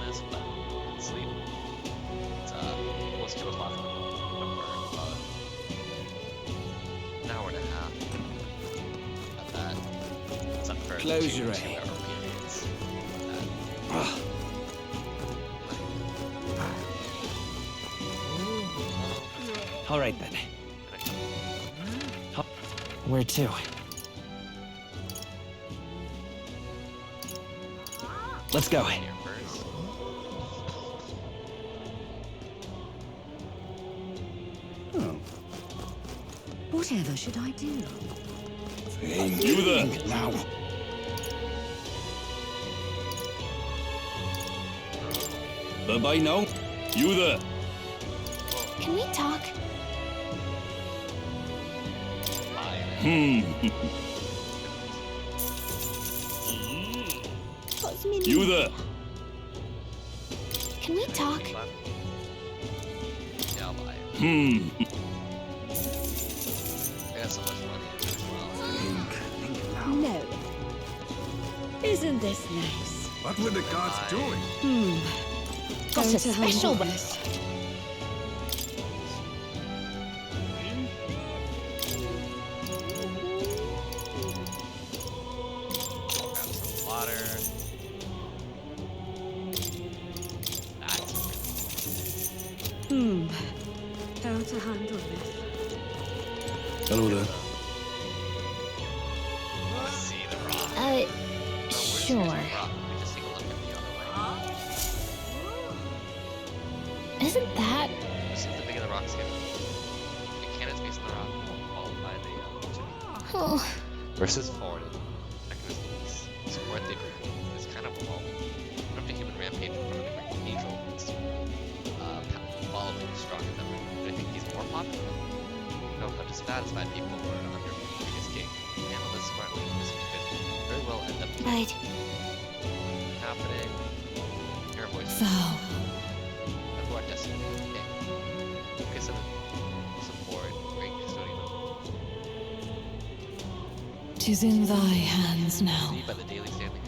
this, but sleep. It's almost 2 o'clock in the morning. About an hour and a half. At that. It's up for Close two your 2 hour periods. All right then. Where to? Let's go. Here first. Oh. Whatever should I do? You there? Now. Bye-bye now. You there? Can we talk? You there? Can we talk? Yeah, I'll buy it. I got so much money as well. No. Isn't this nice? What were the gods doing? Got a special one. Grab some water. That's How to handle this? Hello there. want to see the rock. Sure. Rock. We just take a look at the other way. Isn't that? Let's see if the bigger the rocks get. The cannons based on the rock followed by the Oh, versus forwarded. Mechanism is worth it. It's kind of a low. After human rampage in front of the cathedral, it's following stronger than ever. Do I think he's more popular? No, not just satisfied people who are under the previous king. Handle this smartly. This could very well end up right. happening. Hear a voice. Vow. Who are destined for the king. Okay, so support, great custodian. 'Tis in thy hands now. See by the daily standing.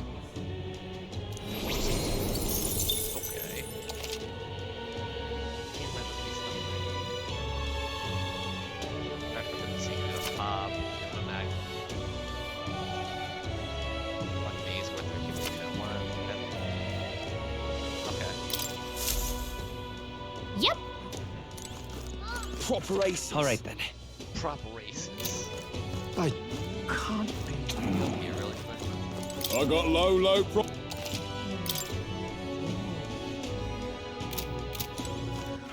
Okay. Can't let this be something. Back to the secret of Bob, give it a mag. 1 day's worth of accumulation one. Okay. Yep. Proper races. All right then. Proper races. I can't be. Here really quick. I got low pro. I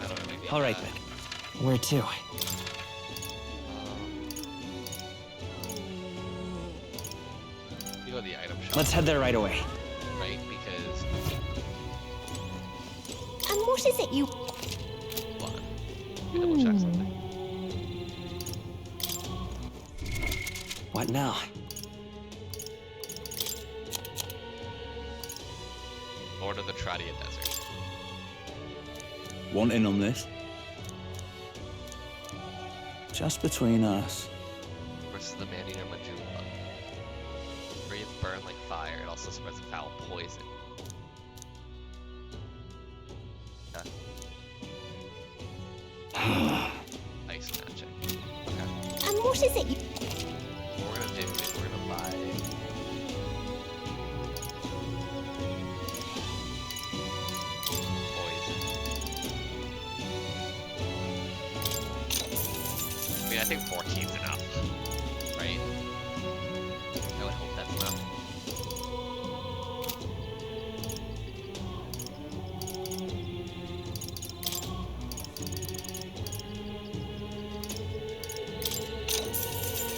don't have any All right then. Where to? You go to the item shop. Let's head there right away. Right, because And what is it you? hold on. Let me double check something. What now? Lord of the Tradia Desert. Want in on this? Just between us. Versus the man-eater Majumba. Breathe burn like fire. It also spreads foul poison. Ice magic. Okay. And what is it you? What we're gonna do is we're gonna buy poison. I mean, I think 14's enough, right? I would hope that's enough.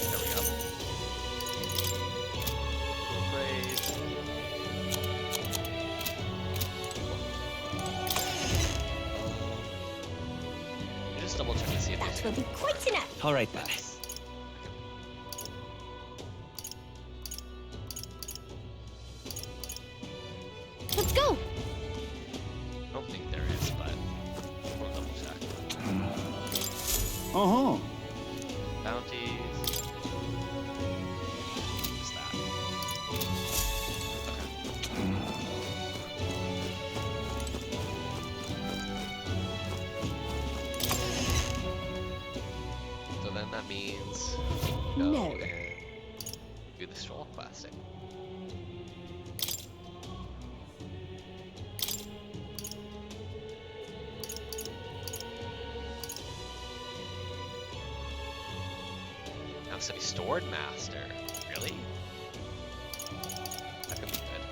There we go. Praise. Just double check to see if That there's will be quite enough. All right then. less. Let's go. I don't think there is, but we'll double check. Uh-huh. Bounties. What's that? Okay. that means go No. and do the stroll questing. Now study Stored Master. Really? That could be good.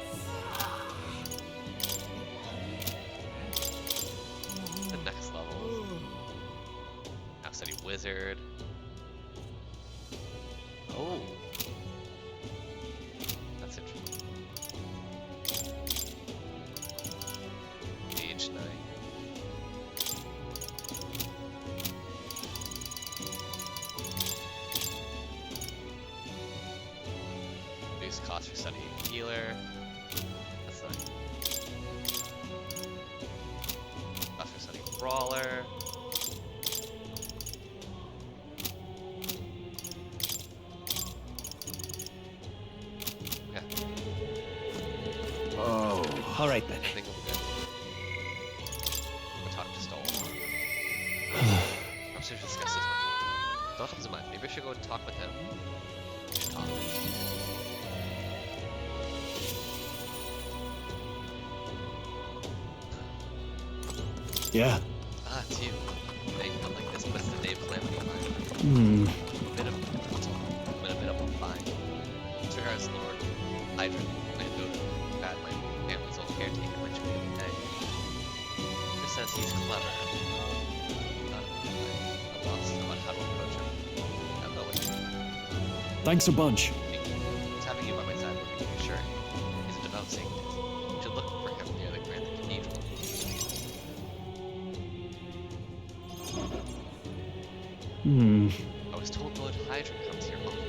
The next level. Now study Wizard. Oh. That's interesting. Mage Knight. Reduce cost for studying Healer. That's nice. Cost for studying Brawler. Okay, Oh. All right then. I think I'm good. I'll talk to Stoll. I'm sure discuss this one. Thought comes to mind. Maybe I should go and talk with him. We should talk. Yeah. Ah, it's you. They come like this, but it's the day of calamity line. Hmm. I'm in a bit of a bind. As regards Lord Hydra, my daughter, bad my family's old caretaker mentioned me the other day. Just says he's clever. Not a good way. I'm lost about how to approach him. I'm not with you. Thanks a bunch. Just having you by my side would be reassuring. He's a devout saint. You should look for him near the Grand Cathedral. Hmm. I was told Lord Hydra comes here often.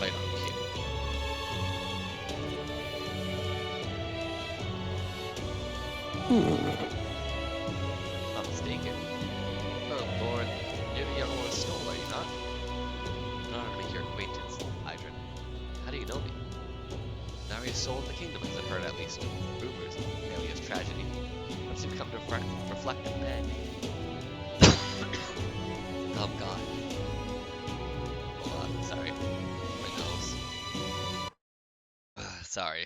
Right on cue. Not mistaken. Oh Lord, you're the young Lord Stoll, are you not? In order to make your acquaintance, Hydra. How do you know me? Naria's soul in the kingdom has heard at least rumors of Amelia's tragedy. Perhaps you've come to reflect and beg. Oh God. Hold on, sorry. My nose. Sorry.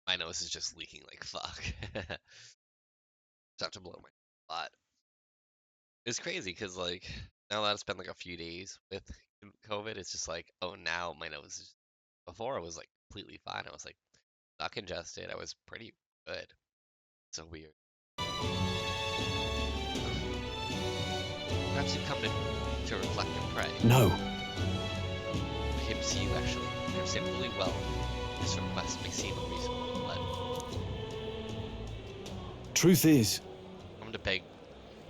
My nose is just leaking like fuck. Just have to blow my spot. It's crazy because like now that it's been like a few days with COVID, it's just like, oh, now my nose is. Before I was like completely fine. I was like not congested. I was pretty good. So weird. Perhaps you've come to reflect and pray. No. I came to see you actually. You understand fully well. This request may seem unreasonable, but Truth is, I'm going to beg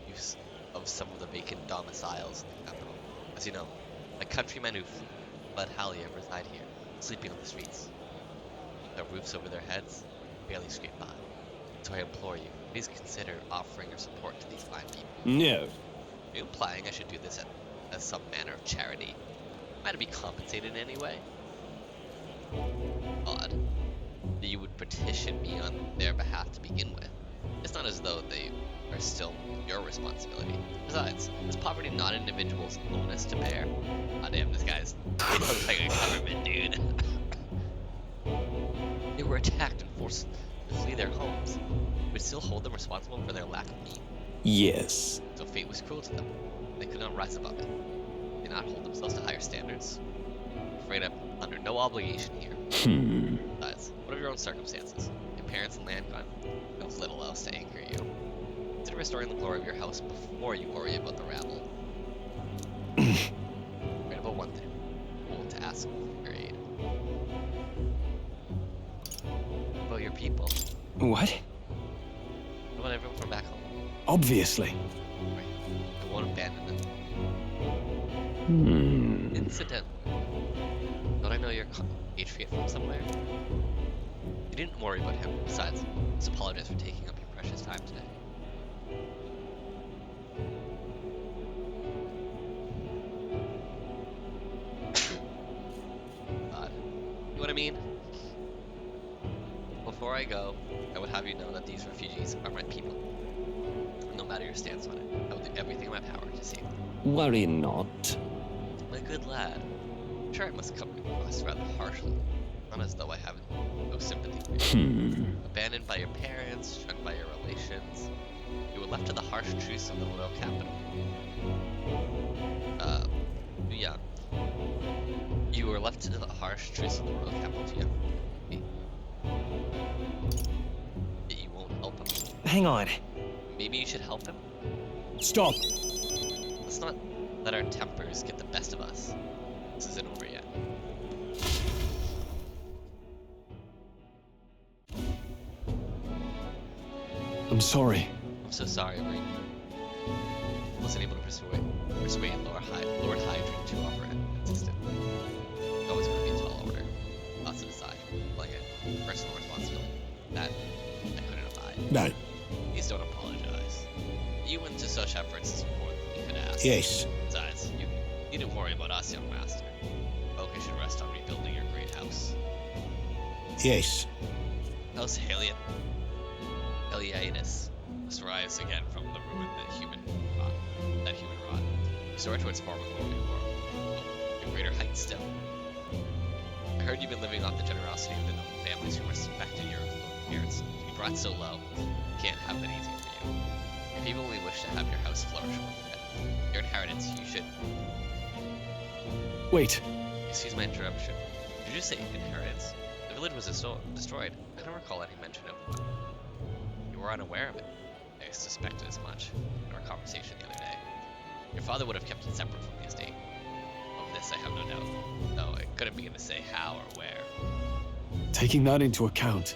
use of some of the vacant domiciles in the capital. As you know, my countrymen who fled Halia reside here, sleeping on the streets. With no roofs over their heads, barely scrape by. So I implore you, please consider offering your support to these fine people. no. Are you implying I should do this as some manner of charity? Am I to be compensated in any way? Odd. That you would petition me on their behalf to begin with. It's not as though they are still your responsibility. Besides, is poverty not an individual's onus to bear? Ah, damn, this guy's he looks like a government dude. They were attacked and forced to flee their homes. Would still hold them responsible for their lack of meat. Yes. So fate was cruel to them. They could not rise above it. They not hold themselves to higher standards. I'm afraid I'm under no obligation here. Besides, what of your own circumstances? Your parents and land gone? You have little else to anchor you. Consider restoring the glory of your house before you worry about the rabble. Right about one thing. I will to ask for your aid. What about your people? What? What about everyone from back home? Obviously. Right. I won't abandon them. Incidentally, don't I know your compatriot from somewhere? You didn't worry about him. Besides, just apologize for taking up your precious time today. God. You know what I mean? Before I go, I would have you know that these refugees are my people. No matter your stance on it. I will do everything in my power to save them. Worry not. My good lad. I'm sure I must come across rather harshly. Not as though I have no sympathy for you. Abandoned by your parents, shunned by your relations. You were left to the harsh truths of the royal capital. Too young. You were left to the harsh truths of the royal capital too young. Yet you won't help him. Hang on. Maybe you should help him? Stop. Let's not let our tempers get the best of us. This isn't over yet. I'm sorry. I'm so sorry, Ring. Wasn't able to persuade Lord Hydra to offer an assistant. Always going to be a tall order. Lots of aside, like a personal responsibility. That I couldn't abide. No. Please don't apologize. You went to such efforts is more than we could ask. Yes. Besides, you needn't worry about us, young master. Focus should rest on rebuilding your great house. Yes. House Heliatus must rise again from the ruin that human wrought. Restore to its former glory or to greater heights still. I heard you've been living off the generosity of the noble families who respected your appearance. To be brought so low can't have been easy for you. If people only wish to have your house flourish with your inheritance, you should. Wait. Excuse my interruption. Did you say inheritance? The village was destroyed. I don't recall any mention of one. You were unaware of it. I suspected as much in our conversation the other day. Your father would have kept it separate from the estate. Of this I have no doubt, though I couldn't begin to say how or where. Taking that into account.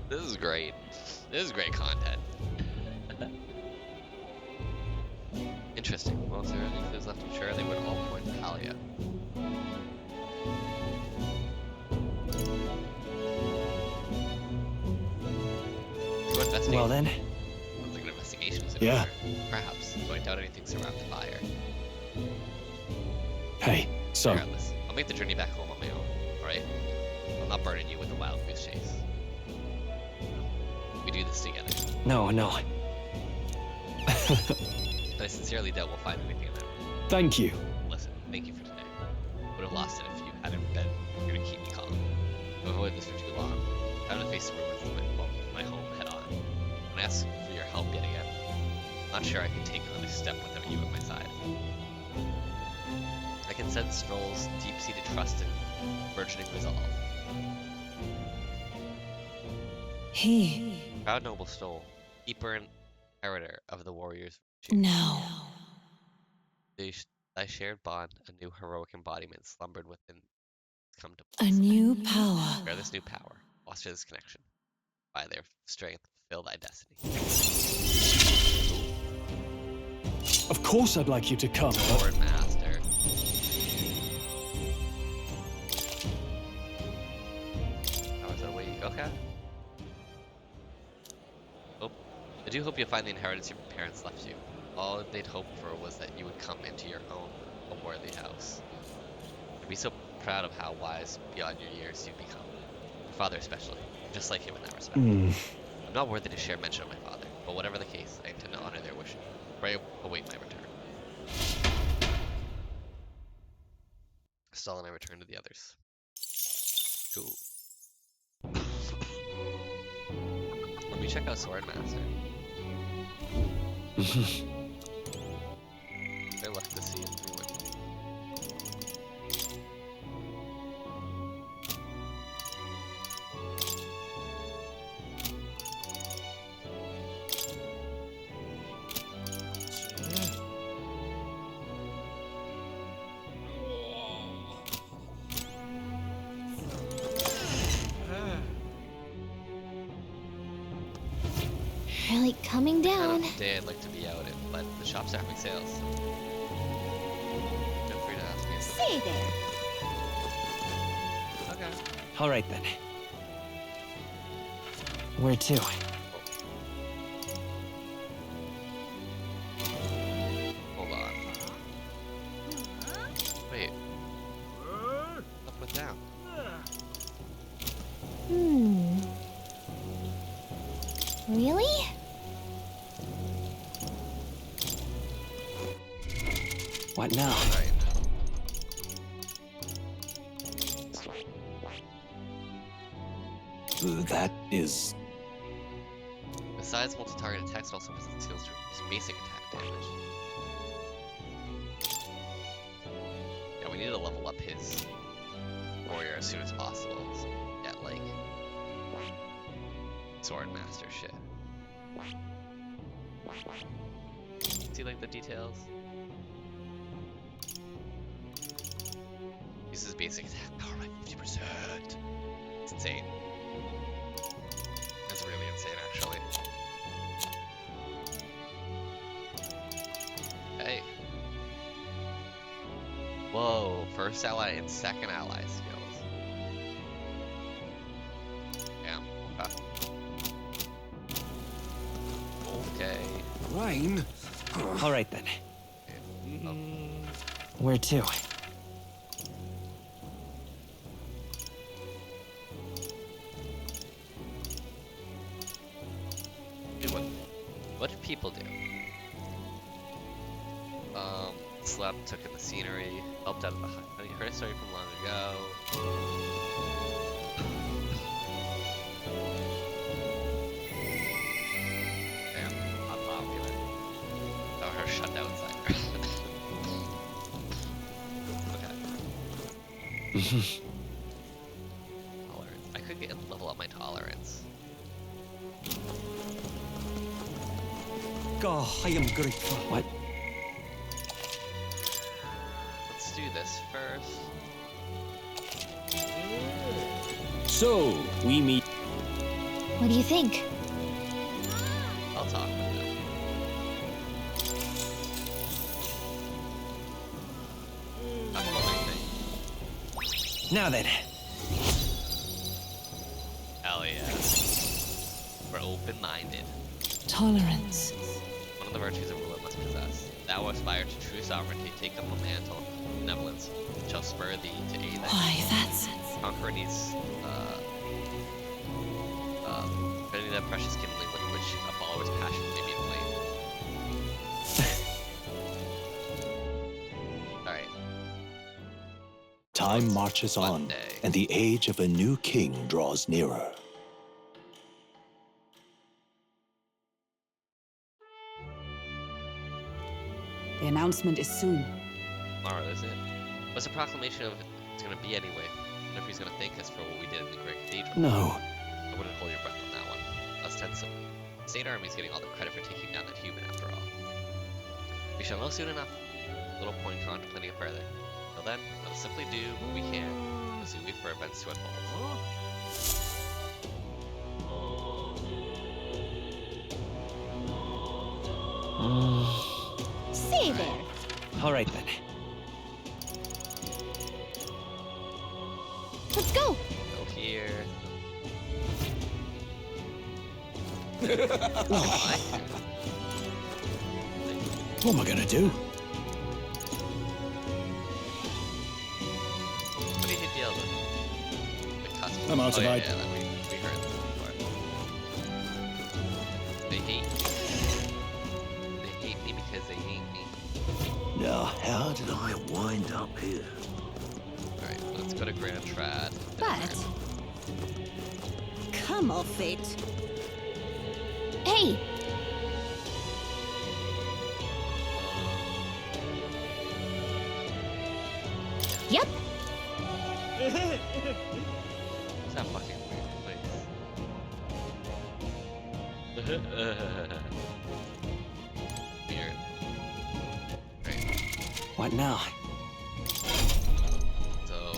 This is great. This is great content. Interesting. Well, if there are any clues left, I'm sure they would all point to Halia. To investigate. Well then, Sounds like an investigation is in Yeah. order. Perhaps. Though I doubt anything's around the fire. Hey, so, Regardless, I'll make the journey back home on my own, alright? I'll not burden you with a wild goose chase. We do this together. no. And I sincerely doubt we'll find anything in that room. thank you. Listen, thank you for today. Would have lost it if you hadn't been here to keep me calm. I've avoided this for too long. Time to face the ruins of my home head on. And ask for your help yet again. Not sure I can take another step without you at my side. I can sense Stroll's deep-seated trust and burgeoning resolve. He. Proud noble Stoll, keeper and inheritor of the warriors. No. Thy shared bond, a new heroic embodiment slumbered within. Come to A new power. bear this new power, foster this connection. By their strength, fulfill thy destiny. Of course I'd like you to come, but Lord Master. How is that way? Okay. Oh, I do hope you find the inheritance your parents left you. All they'd hoped for was that you would come into your own, a worthy house. I'd be so proud of how wise beyond your years you've become. Your father especially, just like him in that respect. I'm not worthy to share mention of my father, but whatever the case, I intend to honor their wishes. Pray await my return. Stall and I return to the others. Cool. Let me check out Swordmaster. I left to see it through it. Really coming Kind down. of day I'd like to be out in, but the shops are having sales. Feel free to ask me if Say there. Okay. all right then. Where to? Hold on. Wait. Up and down. Really? What now? Alright. That is... Besides multi-target attacks, it also possesses skills to reduce basic attack damage. Yeah, we need to level up his warrior as soon as possible. So we get like sword master shit. See like the details? Uses basic attack power by 50%. It's insane. That's really insane actually. Hey. Whoa, first ally and second ally skills. Damn, okay. Okay. Rain? All right then. Oh, Where to? dude, what did people do? Slept, took in the scenery, helped out of the honey. Heard a story from long ago. Damn, unpopular. Oh, her shut down side. Okay. Tolerance. I could level up my tolerance. God, I am grateful. What? Let's do this first. So, we meet... What do you think? I'll talk with him. Talk about my thing. Now then. Hell yeah. We're open-minded. Tolerance. One of the virtues a ruler must possess. Thou aspire to true sovereignty, take up a mantle of benevolence, which shall spur thee to aid thy Why, that's... conquer needs finding that precious kindling with which a follower's passion may be inflamed. Alright. Time marches on, Monday. and the age of a new king draws nearer. The announcement is soon. Tomorrow, is it? What's the proclamation of it's gonna be anyway? I wonder if he's gonna thank us for what we did in the Great Cathedral. No, I wouldn't hold your breath on that one. Ostensibly. The State Army's getting all the credit for taking down that human after all. We shall know soon enough. Little point contemplating it further. Till then, let us simply do what we can as we wait for events to unfold. Say there. All right then. Let's go. Go here. what am I gonna do? What did he deal with? The custom. I'm out oh, of yeah, id- yeah, that we heard this before. They hate me. They hate me because they hate me. Now, how did I wind up here? Alright, let's go to Grand Trad. But come off it. Hey, yep. What's that fucking weird place? Weird. Right, What now? so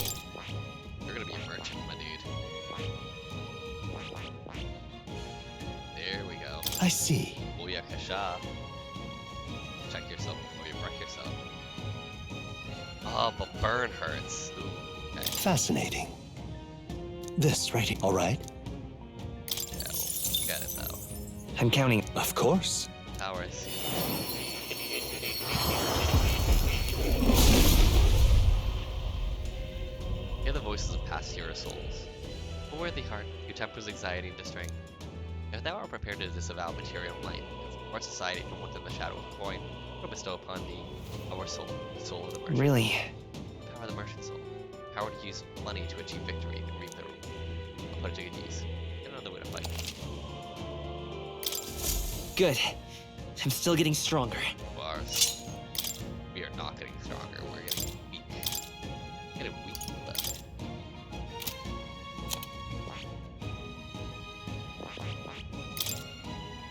you're gonna be a merchant, my dude. There we go. I see. Booyah Kasha. Check yourself before you wreck yourself. Oh, but burn hurts. Ooh, okay. Fascinating. This writing, all right? Yeah, we'll get it though. I'm counting. Of course. Tower I see. Hear the voices of past hero souls. O worthy heart, who tempers anxiety into strength. If thou art prepared to disavow material life, our society from within the shadow of coin, will bestow upon thee our soul, the soul of the merchant. Really? Power of the merchant soul. Power to use money to achieve victory and reap the I'll put it to good use. Get another way to fight. Good. I'm still getting stronger. Bars. We are not getting stronger, we're getting weak. Getting weak left.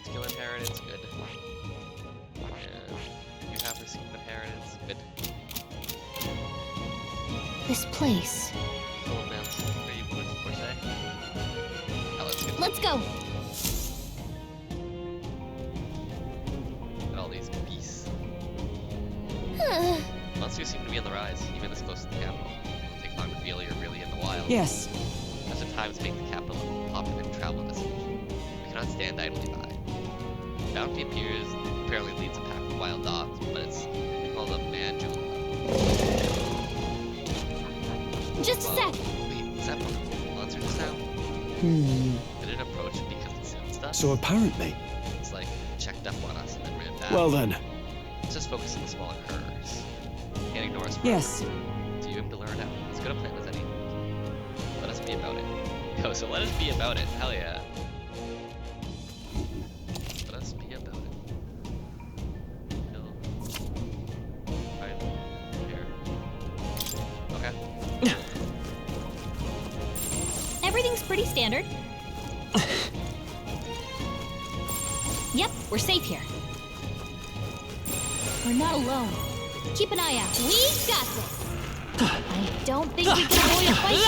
Skill inheritance, good. And you have received inheritance, good. This place. Full advance. Are you going to say? Let's go. At all these beasts. Monsters seem to be on the rise, even this close to the capital. It'll take time to feel you're really in the wild. Yes. As the times make the capital a popular travel destination, we cannot stand idly by. Bounty apparently leads a pack of wild dogs, but it's called a manjula. Just a sec. Wait, is that what monster just now? Did it approach because it sensed us? So apparently. It's like checked up on us and then ran back. Well then. Let's just focus on the smaller curs. Can't ignore us forever. Yes. Do you aim to learn out? As good a plan as any. Let us be about it. Yo, so let us be about it. Hell yeah. Let us be about it. Kill. Right here. Okay. Everything's pretty standard. Yep, we're safe here. We're not alone. Keep an eye out. We got this. I don't think we can avoid a fight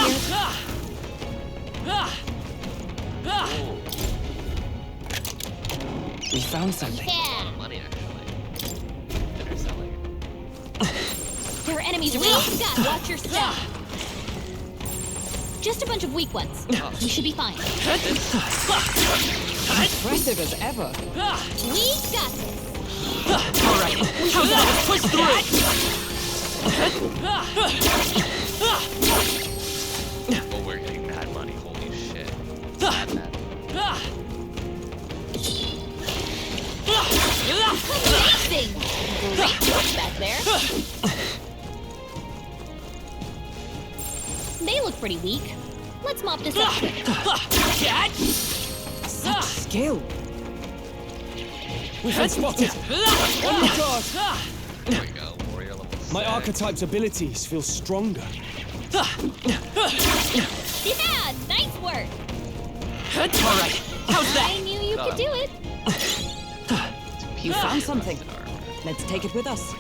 here. We found something. Yeah. Money actually. Better selling. There are enemies around. Watch your step. Just a bunch of weak ones. We should be fine. Impressive as ever. We got this. All right. How's that? Push through. Oh, we're getting mad money. Holy shit. Mad. Amazing. Great work back there. They look pretty weak. Let's mop this up. Such skill. We've been spotted. On your guard. There we go. Warrior level 6. My archetype's abilities feel stronger. Yeah, nice work. All right. How's that? I knew you could do it. You found something. Armor. Let's take it with us.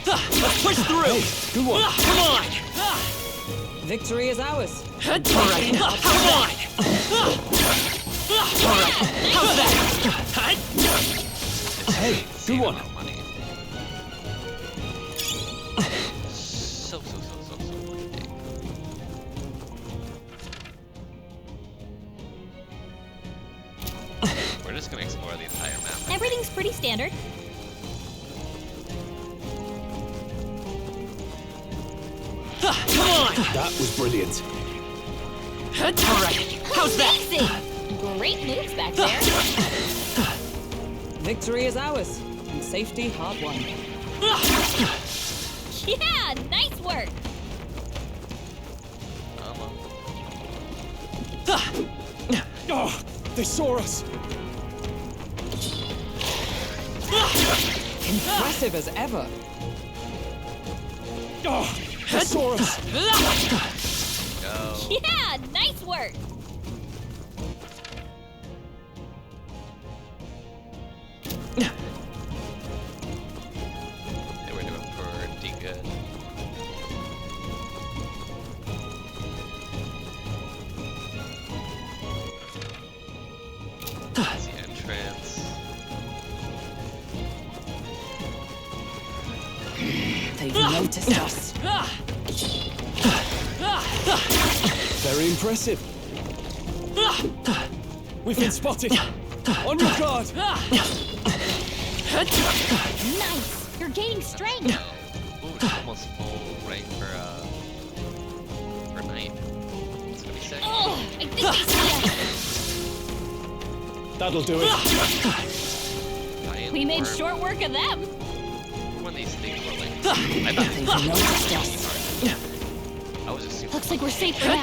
Let's push through. Hey, good one. Come on. Victory is ours. All right. Come on. All right. How's that? Hey, good Insane one. amount of money. So big. We're just gonna explore the entire map. Everything's pretty standard. Come on. That was brilliant. All right. How's that? Amazing. Great moves back there. Victory is ours. And safety hard won. Yeah, nice work. Oh, they saw us. Impressive as ever. Oh, they saw us. Go. Yeah, nice work. They were doing pretty good. That's the entrance. They've noticed us. Very impressive. We've been spotted. On your guard. Nice. You're gaining strength. Ooh, it's almost full right for night. It's gonna be sick. Oh, I think they see us. That'll do it. We made short work of them. When these things were like, I thought They noticed us. I was just super. Looks like we're safe for now.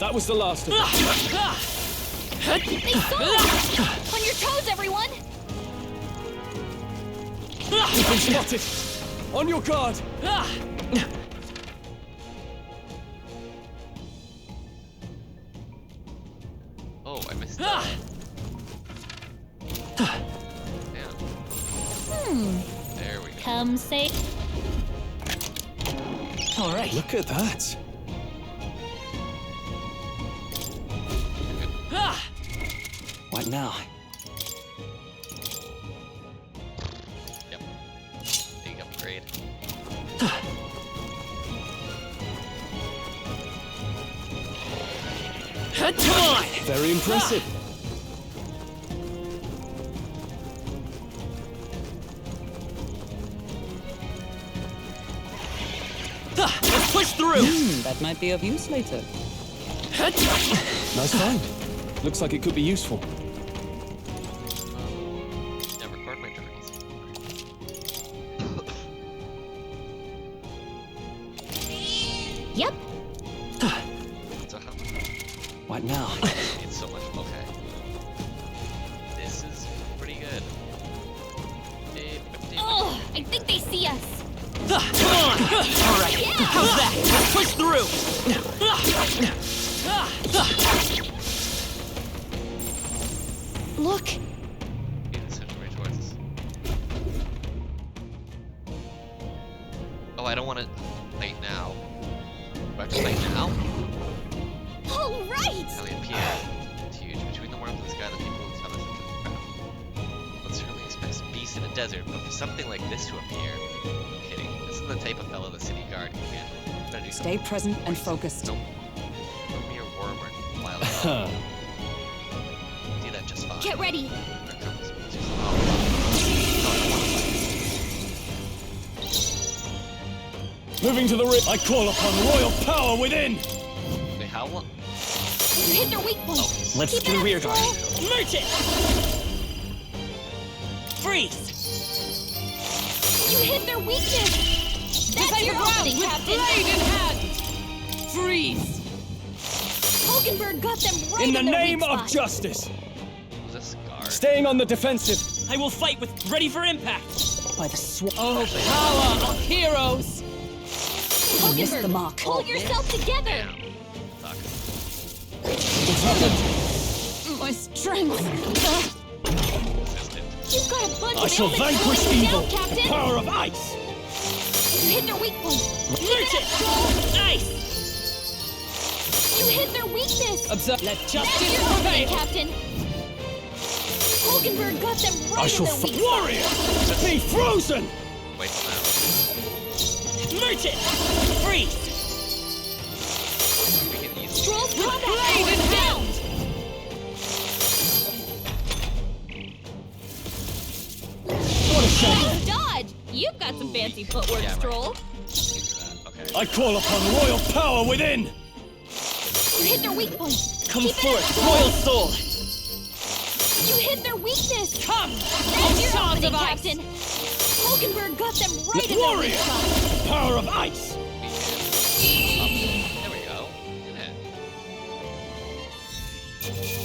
That was the last of them. They saw us! On your toes, everyone! You've been spotted. On your guard. Oh, I missed that. Damn. There we go. Come safe. All right. Look at that. What now? Yep. Big upgrade. Come on. Very impressive. Let's push through. That might be of use later. Nice find. Looks like it could be useful. Yeah, record my journeys. Yep. So how What now? it's so much okay. This is pretty good. Oh, I think they see us. Come on. All right. Yeah. How's that? Let's push through. Look, Towards us. Oh, I don't want to fight now. Do I have to fight now? all right. Now they appear. It's huge. Between the worms and the sky, the people in the sun are such a crowd. One certainly expects beasts in a desert, but for something like this to appear, I'm kidding. This is the type of fellow the city guard can handle. Better do Stay something. present and focused. No mere worm or wild animal. Do that just fine. Get ready. Here it comes. It's just- oh. No, I don't want to fight. Moving to the rear. I call upon royal power within. Wait, how long? You hit their weak point. Oh, Let's Keep do it up, rear guard. Stroll. Merchant. Freeze. You hit their weakness. That's your opening, Captain. Blade in hand. Freeze. Hulkenberg got them right In the their name weak of spot. justice. Was this guard? Staying on the defensive. I will fight with ready for impact. By the sword. Oh, power of heroes. You missed the Hulkenberg, mark. pull yourself together. Fuck. What's happened? My strength. Resistant. You've got a bunch I of shall ailments vanquish slowing you evil. down, Captain. Power of ice. You hit their weak point. Keep it Merchant. up, Stroll. Nice. You hit their weakness. Observe. Let That's justice your opening, prevail. Captain. Hulkenberg got them I right shall in their weak spot. warrior. Be frozen. Wait now. Merchant. Freeze. We can easily. Stroll's combat Blade power in is down. What a shame. Nice dodge. You've got some fancy footwork, Yeah, right. Stroll. Okay. I call upon royal power within. You hit their weak point. Come Keep it up, forth, Stroll. royal soul. You hit their weakness. Come. That's your Shards opening, of ice. Captain. Hulkenberg got them right in their Warrior. weak spot. Power of ice. There we go. Yeah.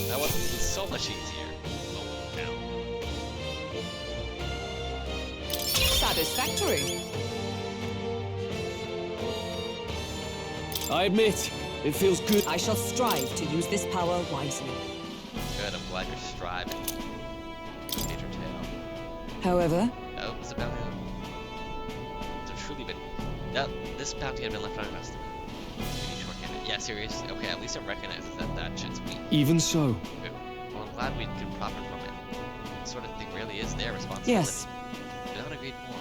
That was so much easier. Oh, now. Satisfactory. I admit, it feels good. I shall strive to use this power wisely. Good, I'm glad you're striving. Major tail. However, Oh, was a bounty. So truly been. That this bounty had been left uninvested. Maybe shorthanded. Yeah, seriously. Okay, at least it recognizes that that shit's weak. Even so. Good. Well, I'm glad we can profit from it. This sort of thing really is their responsibility. yes, Could not agreed more.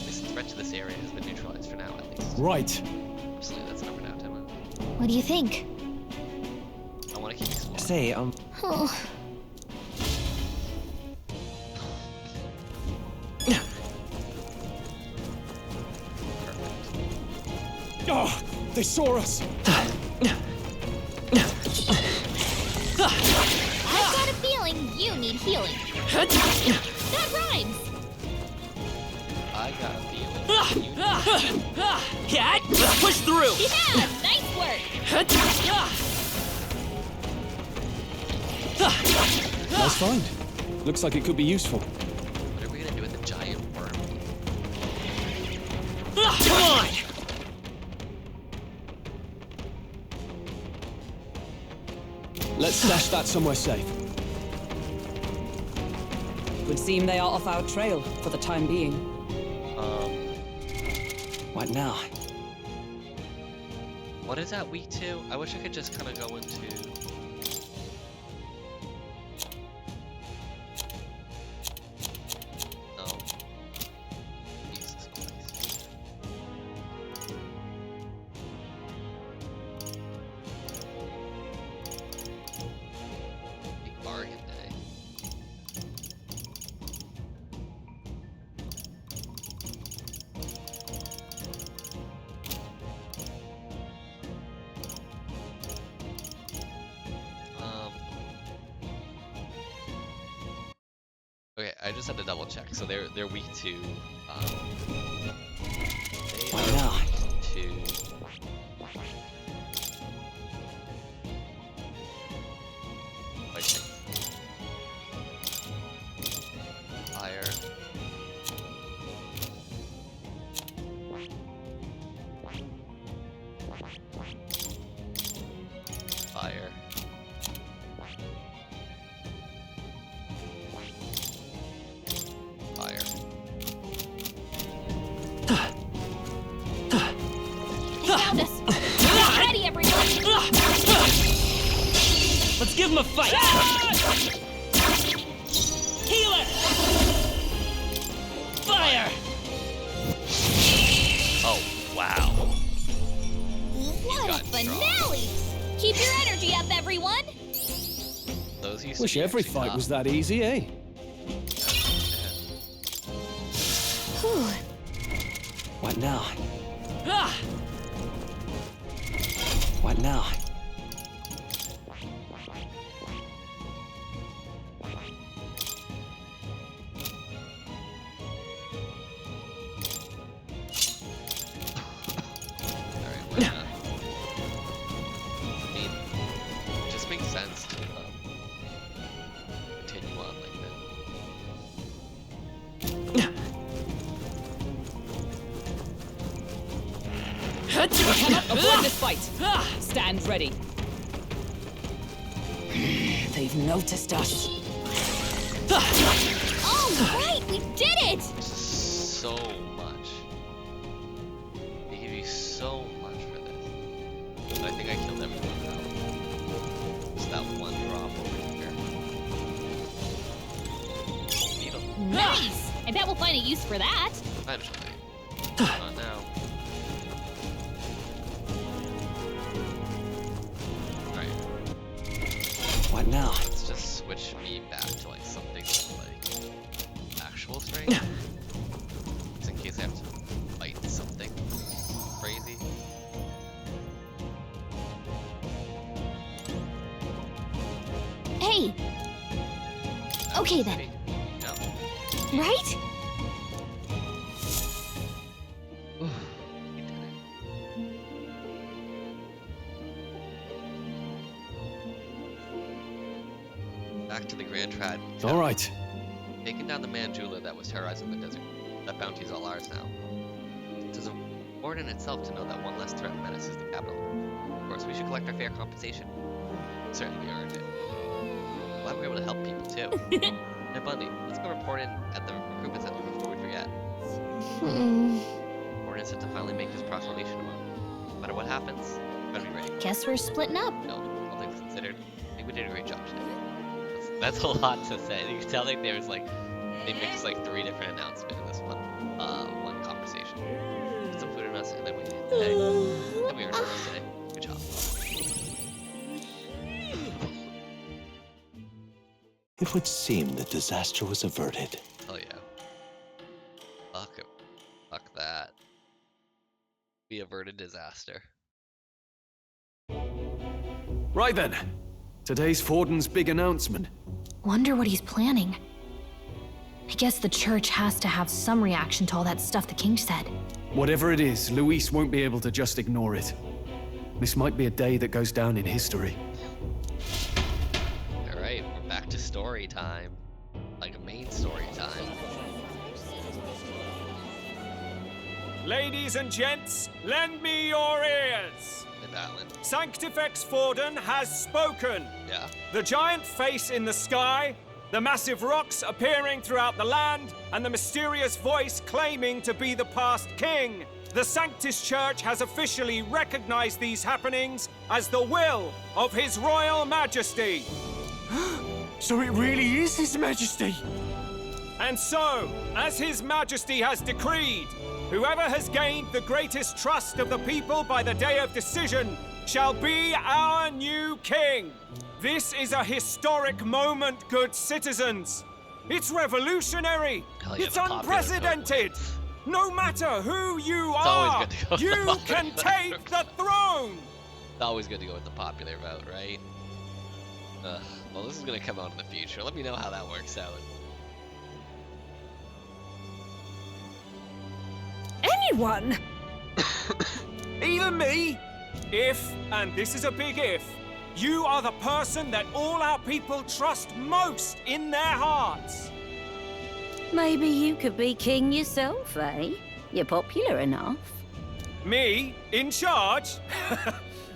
This threat to this area has been neutralized for now, at least. Right. Absolutely, that's number now, Timon. What do you think? I want to keep exploring. Say, Oh, Perfect. Oh, they saw us. That rhymes! I got a feeling. Yeah, let's push through. Yeah, nice work! Nice find. Looks like it could be useful. What are we gonna do with the giant worm? Come on. Let's stash that somewhere safe. Would seem they are off our trail for the time being. What now? What is that weak to? I wish I could just kind of go into. No. Jesus Christ. Big bargain day. Okay, I just had to double check. So they're weak to they What are now? weak to lightning, fire, fire, fire. They found us! Get ready, everyone! Let's give him a fight. Healer. Fire. Oh wow! What a got strong. finale! Keep your energy up, everyone! Those used to Wish be every actually fight tough. was that easy, eh? Whew. What now? Ah. What now? Alright, why not? I mean, it just makes sense to continue on like We cannot avoid this fight. Stand ready. They've noticed us. All right, we did it! that. So much. They give you so much for this. But I think I killed everyone now. Just that one drop over here. Beetle. Nice! I bet we'll find a use for that. Eventually. Not now. Alright, What now? let's just switch me back to like something with like actual strength. Just in case I have to fight something crazy. Hey! Okay then, No. right? We did it. Back to the Grand Trad. All right. Taking down the Manjula that was terrorizing the desert. That bounty is all ours now. It is important in itself to know that one less threat menaces the capital. Of course, we should collect our fair compensation. Certainly we earned it. Glad we were able to help people too. Hey Bundy, let's go report in at the recruitment center before we forget. Important is to finally make this proclamation tomorrow. No matter what happens, gotta be ready. Guess we're splitting up. No, all things considered, I think we did a great job today. That's a lot to say. You can tell like there's like they mixed like 3 different announcements in this one conversation. Put some food in us and then we did today. And we earned ours today. Good job. It would seem the disaster was averted. Hell yeah. Fuck it. Fuck that. We averted disaster. Right then. Today's Forden's big announcement. Wonder what he's planning. guess the church has to have some reaction to all that stuff the king said. Whatever it is, Luis won't be able to just ignore it. This might be a day that goes down in history. Alright, we're back to story time. Like a main story time. Ladies and gents, lend me your ears. They're battling. Sanctifex Forden has spoken. Yeah. The giant face in the sky, the massive rocks appearing throughout the land, and the mysterious voice claiming to be the past king. The Sanctus Church has officially recognized these happenings as the will of His Royal Majesty. So it really is His Majesty! And so, as His Majesty has decreed, whoever has gained the greatest trust of the people by the day of decision shall be our new king. This is a historic moment, good citizens. It's revolutionary. Hell yeah, It's the popular unprecedented. vote. No matter who you It's always are, good to go with the you popular can vote. take the throne. It's always good to go with the popular vote, right? Well, this is gonna come out in the future. Let me know how that works out. Anyone? Even me? If, and this is a big if, you are the person that all our people trust most in their hearts. Maybe you could be king yourself, eh? You're popular enough. Me? In charge?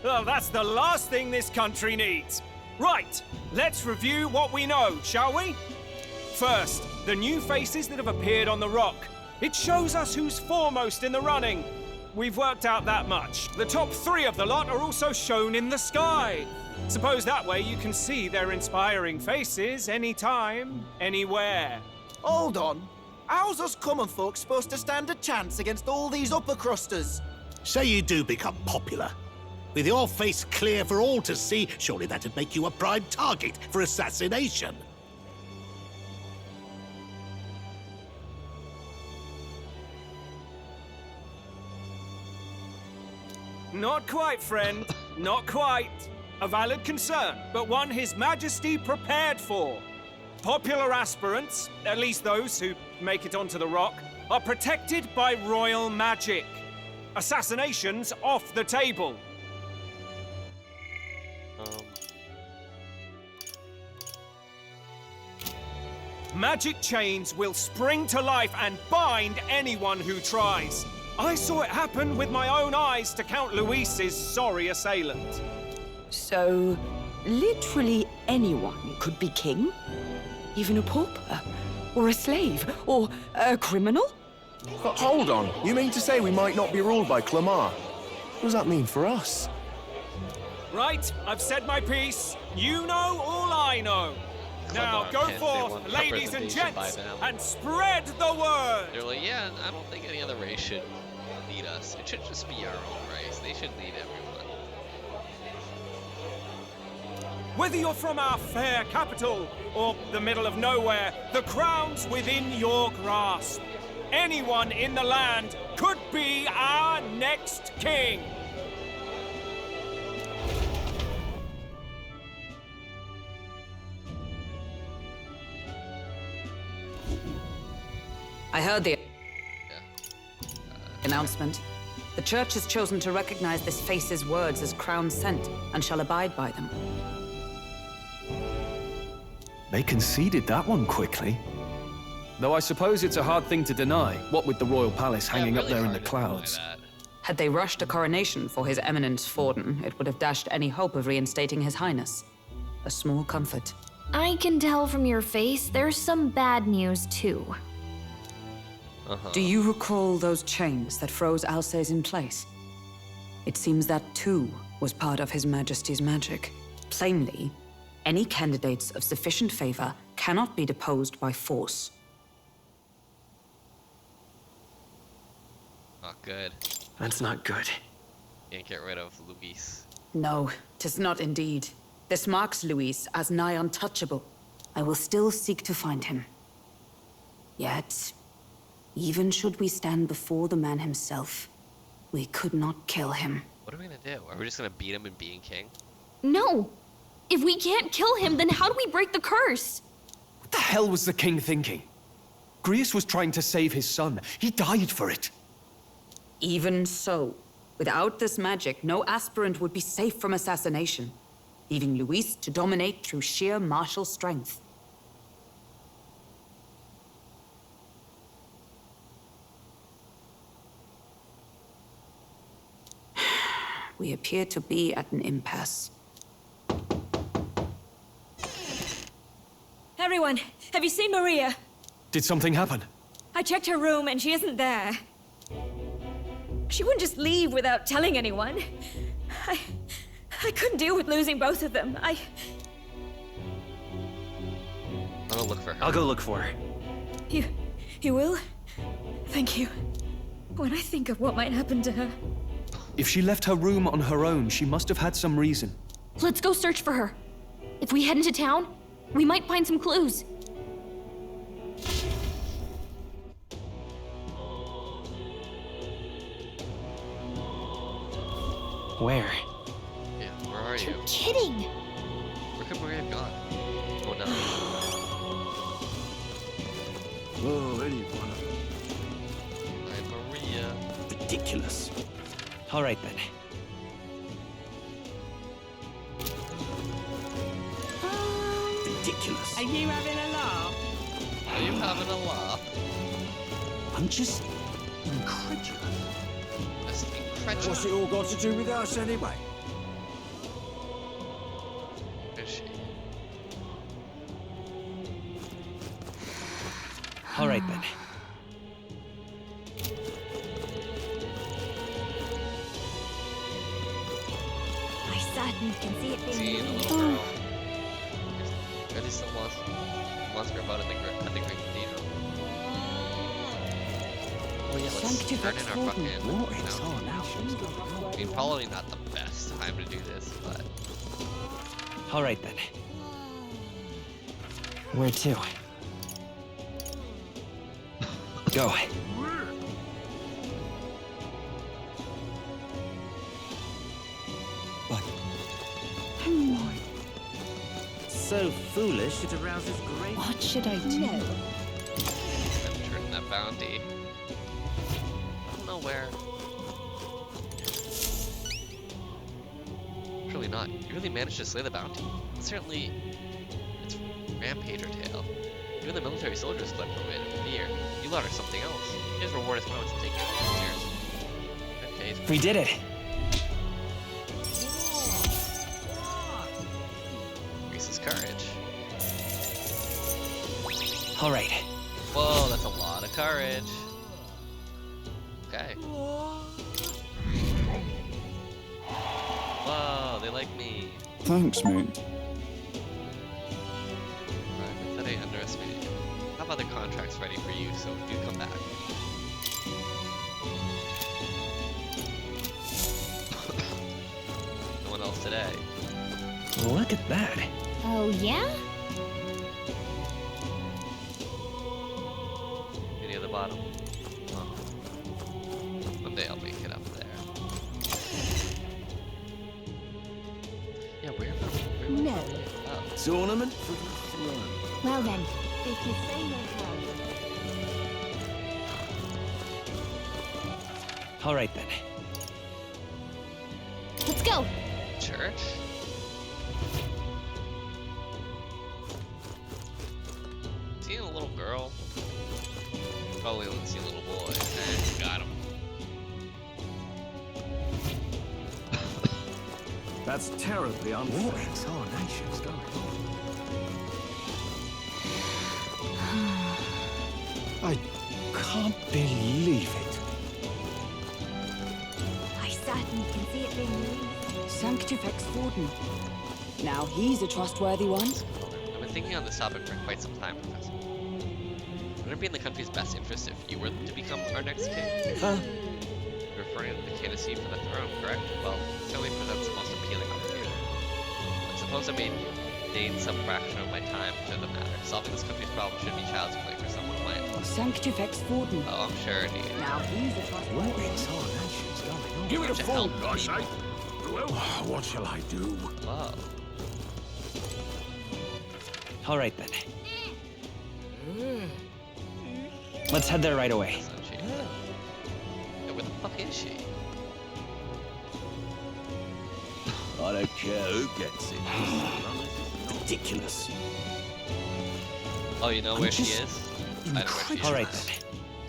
Well, that's the last thing this country needs. Right, let's review what we know, shall we? First, the new faces that have appeared on the rock. It shows us who's foremost in the running. We've worked out that much. The top 3 of the lot are also shown in the sky. Suppose that way you can see their inspiring faces anytime, anywhere. Hold on. How's us common folk supposed to stand a chance against all these upper crusters? Say you do become popular. With your face clear for all to see, surely that'd make you a prime target for assassination. Not quite, friend. Not quite. A valid concern, but one His Majesty prepared for. Popular aspirants, at least those who make it onto the rock, are protected by royal magic. Assassinations off the table. Magic chains will spring to life and bind anyone who tries. I saw it happen with my own eyes to Count Luis's sorry assailant. So, literally anyone could be king? Even a pauper? Or a slave? Or a criminal? But hold on. You mean to say we might not be ruled by Clamar? What does that mean for us? Right, I've said my piece. You know all I know. Now Clamar go can't say forth, one ladies and representation by gents, them. and spread the word. They're like, yeah, I don't think any other race should lead us. It should just be our own race. They should lead everyone. Whether you're from our fair capital or the middle of nowhere, the crown's within your grasp. Anyone in the land could be our next king. I heard the announcement. The church has chosen to recognize this face's words as crown sent and shall abide by them. They conceded that one quickly. Though I suppose it's a hard thing to deny, what with the royal palace hanging up really there in the hard to deny clouds. that. Had they rushed a coronation for His Eminence Forden, it would have dashed any hope of reinstating His Highness. A small comfort. I can tell from your face there's some bad news too. Do you recall those chains that froze Alsace in place? It seems that too was part of His Majesty's magic. Plainly, any candidates of sufficient favor cannot be deposed by force. Not good. That's not good. Can't get rid of Luis. No, 'tis not indeed. This marks Luis as nigh untouchable. I will still seek to find him. Yet, even should we stand before the man himself, we could not kill him. What are we gonna do? Are we just gonna beat him in being king? No! If we can't kill him, then how do we break the curse? What the hell was the king thinking? Grius was trying to save his son. He died for it. Even so, without this magic, no aspirant would be safe from assassination, leaving Luis to dominate through sheer martial strength. We appear to be at an impasse. Everyone, have you seen Maria? Did something happen? I checked her room and she isn't there. She wouldn't just leave without telling anyone. I couldn't deal with losing both of them. I'll go look for her. I'll go look for her. You will? Thank you. When I think of what might happen to her. If she left her room on her own, she must have had some reason. Let's go search for her. If we head into town, we might find some clues. Where? Yeah, where are you? You're kidding! Where could Maria have gone? Oh no. Oh, anyone. Hi, Maria. Ridiculous. All right, then. Ridiculous. Are you having a laugh? Are you having a laugh? I'm just incredulous. That's incredible. What's it all got to do with us anyway? Where is she? All right, then. I certainly can see it See being the me. little girl. Really still wants her about at the Great Cathedral. Oh yeah, let's turn in our fucking... I mean, probably not the best time to do this, but... All right, then. Where to? Go. So foolish, it arouses great... What should I do? I'm turning that bounty. I don't know where. Surely not. You really managed to slay the bounty. Certainly, it's Rampager tale. Even the military soldiers fled from it in fear. You lot are something else. His reward is promised to take it seriously. Good case. We did it. Increases courage. All right. Whoa, that's a lot of courage. Okay. Whoa, they like me. Thanks, mate. I thought I underestimated you. How about the contract's ready for you, so do come back. No one else today. Look at that. Oh, yeah? Any at the bottom? Oh. One day I'll make it up there. Yeah, where No. Oh. Tournament? Well then, if you say no harm. All right, then. Let's go! Church? Seeing a little girl? Probably only see a little boy. Got him. That's terribly unfair. What exoneation's going on? I can't believe it. I certainly can see it being me. Sanctifex Forden. Now he's a trustworthy one. I've been thinking on this topic for quite some time, Professor. Wouldn't it be in the country's best interest if you were to become our next king? Huh? You're referring to the candidacy for the throne, correct? Well, it certainly presents the most appealing opportunity. I suppose I may devote some fraction of my time to the matter. Solving this country's problem should be child's play for someone of my intellect. Sanctifex Forden. Oh, I'm sure, dude. Now he's a trustworthy What one. exoneation's going on? Give it a To phone, help I say. people. Well, what shall I do? Whoa. All right, then. Let's head there right away. That's not she. Yeah, where the fuck is she? I don't care who gets it. Ridiculous. Oh, you know where she is? I know where she is. Alright now. then.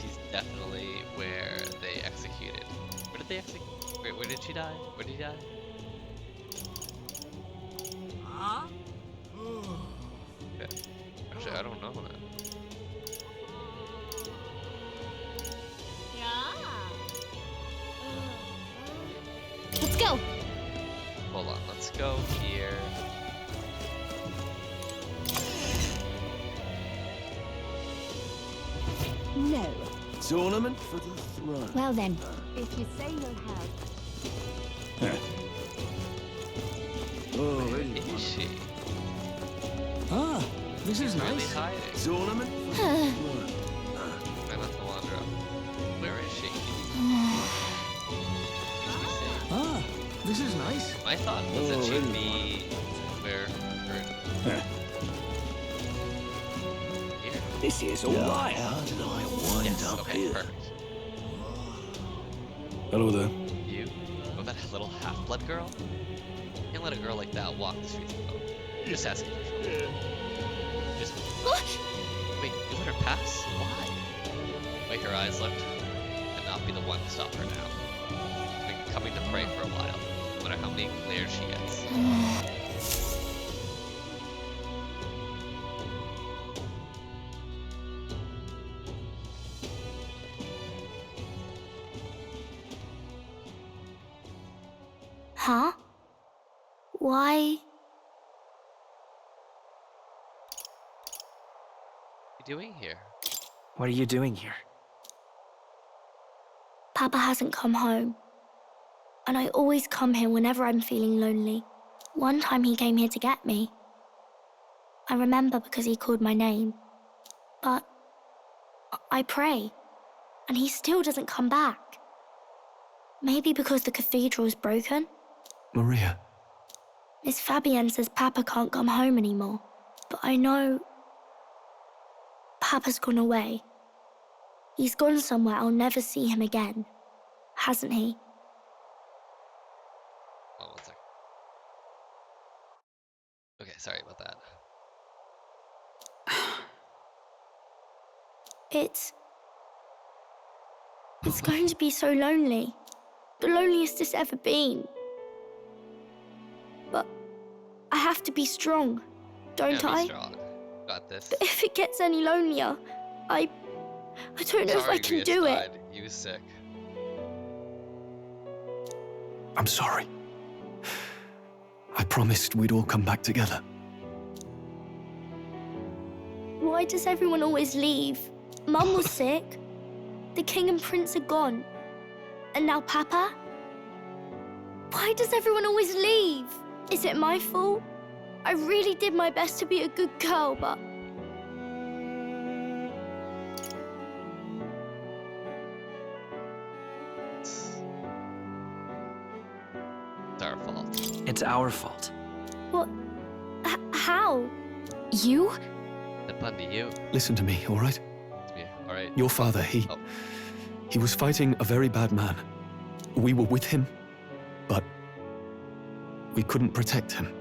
She's definitely where they executed. Where did they execute? Where did she die? Where did he die? Okay. Actually, I don't know that. Let's go. Hold on, let's go here. No. Tournament for the throne. Well then, if you say you'll have. Oh, Where is she? Ah, this is Really nice. hiding. tournament for the throne. Try not to wander up. Where is she? Is she safe? Ah, this is nice. My thought was that she'd be where her here. This is all right. How did I wind Yes, up okay, here? perfect. Hello there. You? Oh, that little half-blood girl? Can't let a girl like that walk the streets alone. You're just asking for trouble. Just wait, you let her pass? Why? Make her eyes look and not be the one to stop her now. She's been coming to pray for a while, no matter how many glares she gets. Huh? Why? What are you doing here? What are you doing here? Papa hasn't come home. And I always come here whenever I'm feeling lonely. One time he came here to get me. I remember because he called my name. But I pray, and he still doesn't come back. Maybe because the cathedral's broken? Maria, Miss Fabienne says Papa can't come home anymore. But I know Papa's gone away. He's gone somewhere I'll never see him again. Hasn't he? Oh, 1 second. Okay, sorry about that. It's going to be so lonely. The loneliest it's ever been. But I have to be strong, don't Yeah, I? be strong. Got this. But if it gets any lonelier, I don't know if I can do it. You was sick. I'm sorry. I promised we'd all come back together. Why does everyone always leave? Mum was sick. The king and prince are gone. And now Papa? Why does everyone always leave? Is it my fault? I really did my best to be a good girl, but... It's our fault. It's our fault. What? How? You? That bun to you. Listen to me, all right? It's me. All right. Your father, Oh. he was fighting a very bad man. We were with him, but we couldn't protect him.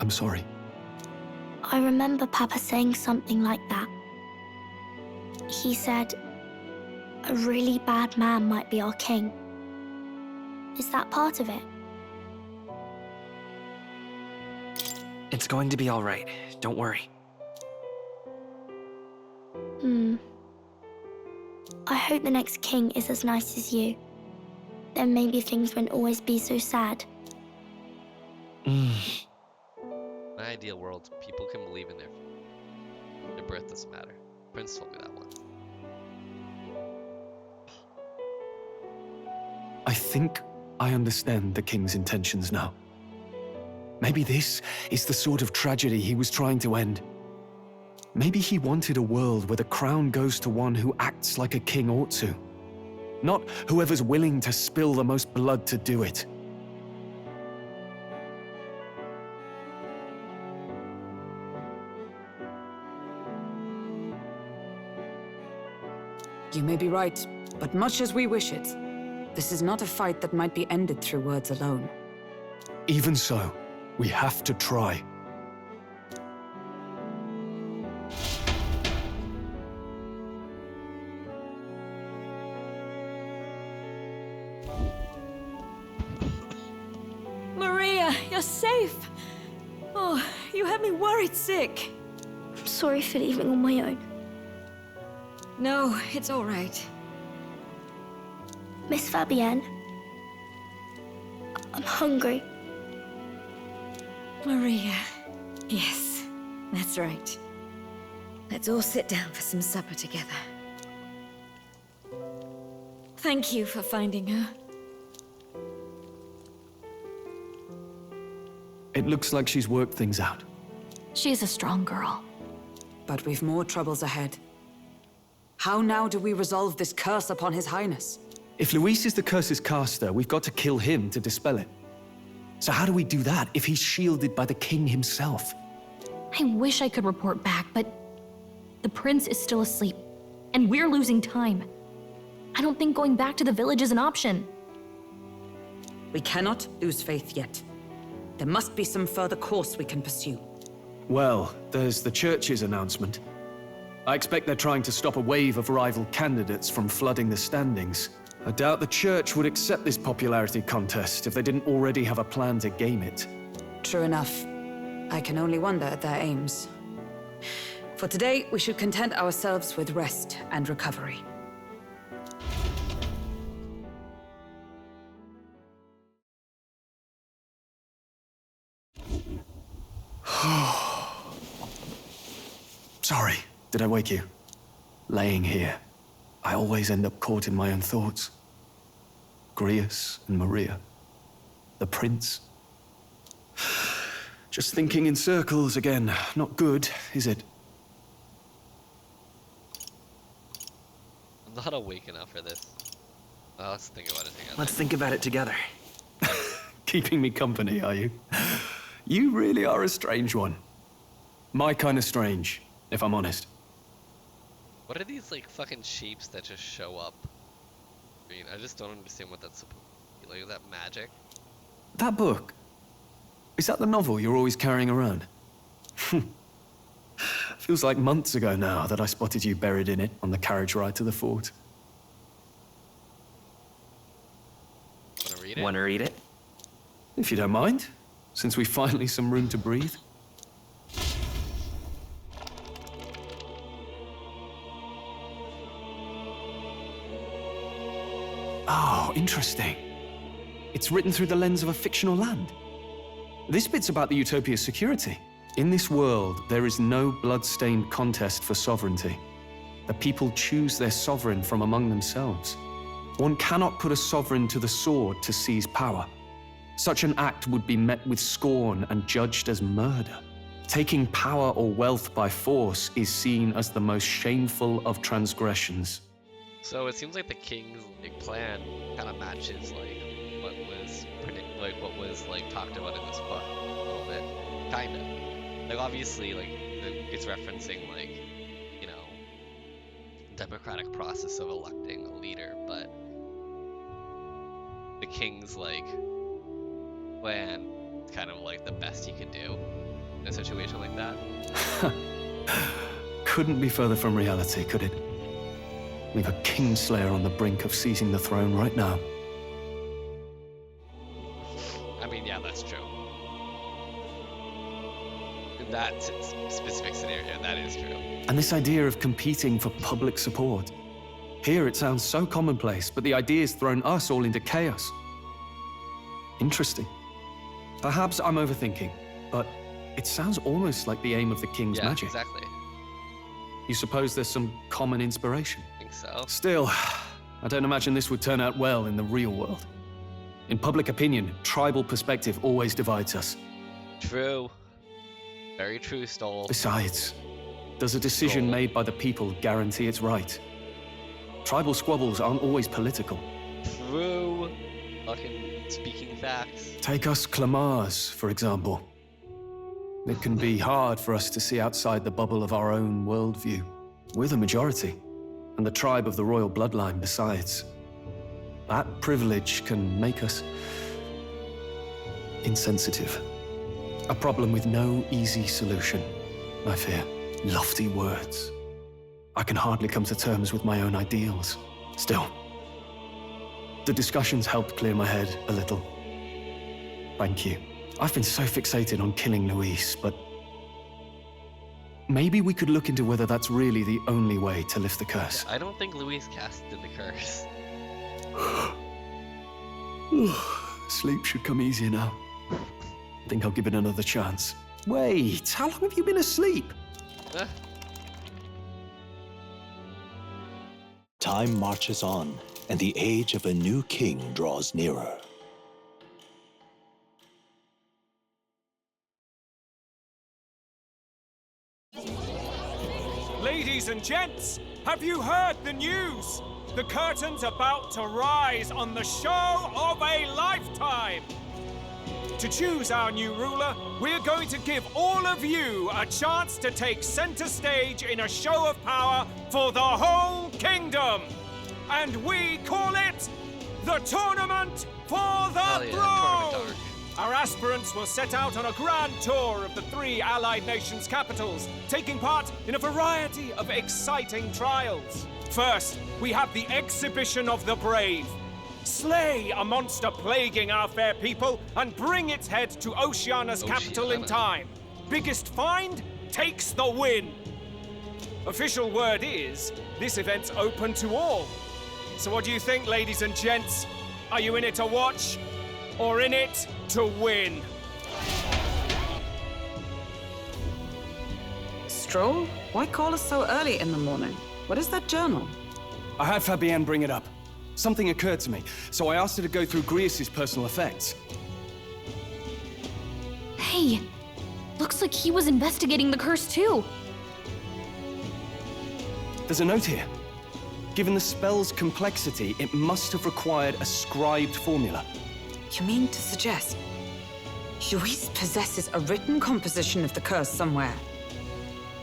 I'm sorry. I remember Papa saying something like that. He said, a really bad man might be our king. Is that part of it? It's going to be all right. Don't worry. I hope the next king is as nice as you. Then maybe things won't always be so sad. My ideal world, people can believe in their birth doesn't matter. Prince told me that once. I think I understand the king's intentions now. Maybe this is the sort of tragedy he was trying to end. Maybe he wanted a world where the crown goes to one who acts like a king ought to. Not whoever's willing to spill the most blood to do it. You may be right, but much as we wish it, this is not a fight that might be ended through words alone. Even so, we have to try. Maria, you're safe. Oh, you had me worried sick. I'm sorry for leaving on my own. No, it's all right. Miss Fabienne, I'm hungry. Maria. Yes, that's right. Let's all sit down for some supper together. Thank you for finding her. It looks like she's worked things out. She's a strong girl. But we've more troubles ahead. How now do we resolve this curse upon His Highness? If Luis is the curse's caster, we've got to kill him to dispel it. So how do we do that if he's shielded by the king himself? I wish I could report back, but the prince is still asleep, and we're losing time. I don't think going back to the village is an option. We cannot lose faith yet. There must be some further course we can pursue. Well, there's the church's announcement. I expect they're trying to stop a wave of rival candidates from flooding the standings. I doubt the church would accept this popularity contest if they didn't already have a plan to game it. True enough. I can only wonder at their aims. For today, we should content ourselves with rest and recovery. Sorry, did I wake you? Laying here, I always end up caught in my own thoughts. Grius and Maria. The prince. Just thinking in circles again. Not good, is it? I'm not awake enough for this. Let's think about it together. Let's think about it together. Keeping me company, are you? You really are a strange one. My kind of strange, if I'm honest. What are these, like, fucking shapes that just show up? I mean, I just don't understand what that's supposed to be. Like, is that magic? That book. Is that the novel you're always carrying around? Feels like months ago now that I spotted you buried in it on the carriage ride to the fort. Wanna read it? Wanna read it? If you don't mind, since we finally some room to breathe. Oh, interesting. It's written through the lens of a fictional land. This bit's about the Utopia's security. In this world, there is no blood-stained contest for sovereignty. The people choose their sovereign from among themselves. One cannot put a sovereign to the sword to seize power. Such an act would be met with scorn and judged as murder. Taking power or wealth by force is seen as the most shameful of transgressions. So it seems like the king's big plan kind of matches what was talked about in this book a little bit, kind of. Like obviously, like it's referencing democratic process of electing a leader, but the king's plan is kind of like the best he could do in a situation like that. Couldn't be further from reality, could it? We've a Kingslayer on the brink of seizing the throne right now. I mean, yeah, that's true. In that specific scenario, that is true. And this idea of competing for public support. Here it sounds so commonplace, but the idea's thrown us all into chaos. Interesting. Perhaps I'm overthinking, but it sounds almost like the aim of the king's magic. Exactly. You suppose there's some common inspiration? I think so. Still, I don't imagine this would turn out well in the real world. In public opinion, tribal perspective always divides us. True. Very true, Stoll. Besides, does a decision made by the people guarantee it's right? Tribal squabbles aren't always political. True. Fucking speaking facts. Take us Clamars, for example. It can be hard for us to see outside the bubble of our own worldview. We're the majority. and the tribe of the royal bloodline besides. That privilege can make us insensitive. A problem with no easy solution, I fear. Lofty words. I can hardly come to terms with my own ideals. Still, the discussions helped clear my head a little. Thank you. I've been so fixated on killing Luis, but maybe we could look into whether that's really the only way to lift the curse. I don't think Luis casted the curse. Sleep should come easier now. I think I'll give it another chance. Wait, how long have you been asleep? Time marches on, and the age of a new king draws nearer. Ladies and gents, have you heard the news? The curtain's about to rise on the show of a lifetime! To choose our new ruler, we're going to give all of you a chance to take center stage in a show of power for the whole kingdom! And we call it the Tournament for the Throne! Our aspirants will set out on a grand tour of the 3 allied nations' capitals, taking part in a variety of exciting trials. First, we have the Exhibition of the Brave. Slay a monster plaguing our fair people and bring its head to Oceania's capital in time. Biggest find takes the win. Official word is, this event's open to all. So what do you think, ladies and gents? Are you in it to watch or in it to win? Stroll? Why call us so early in the morning? What is that journal? I had Fabienne bring it up. Something occurred to me, so I asked her to go through Grius' personal effects. Hey, looks like he was investigating the curse too. There's a note here. Given the spell's complexity, it must have required a scribed formula. You mean to suggest Luis possesses a written composition of the curse somewhere?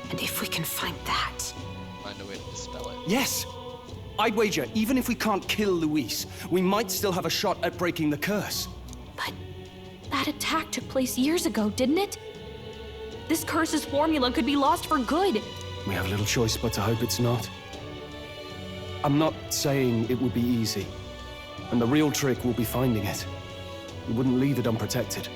And if we can find that... Find a way to dispel it. Yes! I'd wager, even if we can't kill Luis, we might still have a shot at breaking the curse. But that attack took place years ago, didn't it? This curse's formula could be lost for good. We have little choice but to hope it's not. I'm not saying it would be easy. And the real trick will be finding it. We wouldn't leave it unprotected.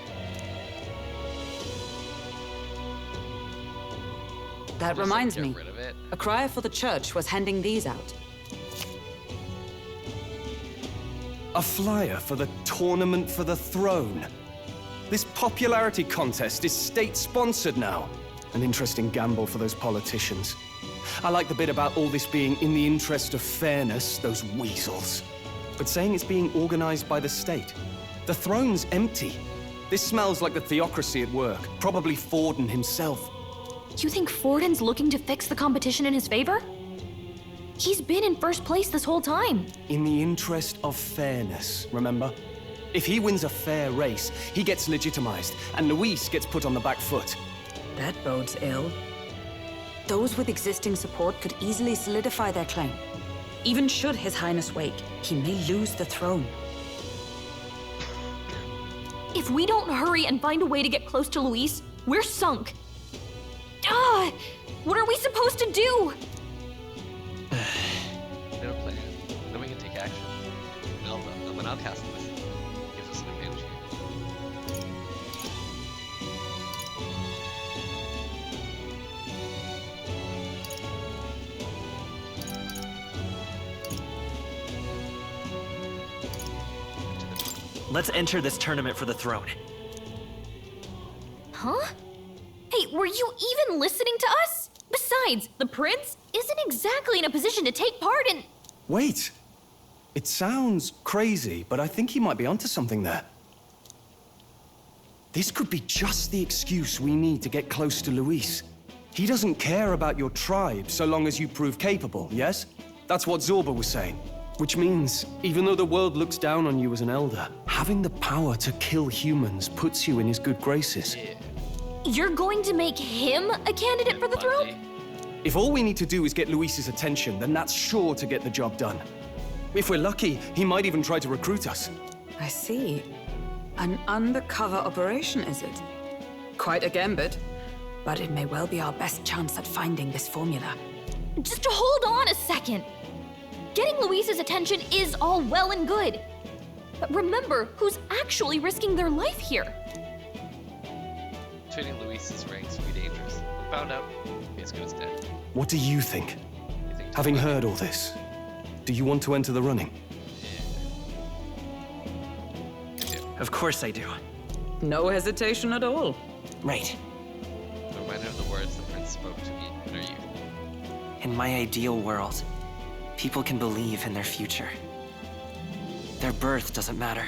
That reminds me. Rid of it. A crier for the church was handing these out. A flyer for the Tournament for the Throne. This popularity contest is state-sponsored now. An interesting gamble for those politicians. I like the bit about all this being in the interest of fairness, those weasels. But saying it's being organized by the state. The throne's empty. This smells like the theocracy at work. Probably Forden himself. You think Forden's looking to fix the competition in his favor? He's been in first place this whole time. In the interest of fairness, remember? If he wins a fair race, he gets legitimized, and Luis gets put on the back foot. That bodes ill. Those with existing support could easily solidify their claim. Even should His Highness wake, he may lose the throne. If we don't hurry and find a way to get close to Luis, we're sunk. What are we supposed to do? No plan. Then we can take action. I'm an outcast in this. Gives us an advantage here. Let's enter this tournament for the throne. Huh? Hey, were you even listening to us? Besides, the prince isn't exactly in a position to take part in... Wait. It sounds crazy, but I think he might be onto something there. This could be just the excuse we need to get close to Luis. He doesn't care about your tribe so long as you prove capable, yes? That's what Zorba was saying. Which means, even though the world looks down on you as an elder, having the power to kill humans puts you in his good graces. Yeah. You're going to make him a candidate for the throne? If all we need to do is get Luis's attention, then that's sure to get the job done. If we're lucky, he might even try to recruit us. I see. An undercover operation, is it? Quite a gambit. But it may well be our best chance at finding this formula. Just hold on a second. Getting Luis's attention is all well and good. But remember who's actually risking their life here. Trading Luis's ranks would be dangerous. When found out, he's good as dead. What do you think? Having heard all this, do you want to enter the running? Of course I do. No hesitation at all. Right. A reminder of the words the prince spoke to me in her youth. In my ideal world, people can believe in their future. Their birth doesn't matter.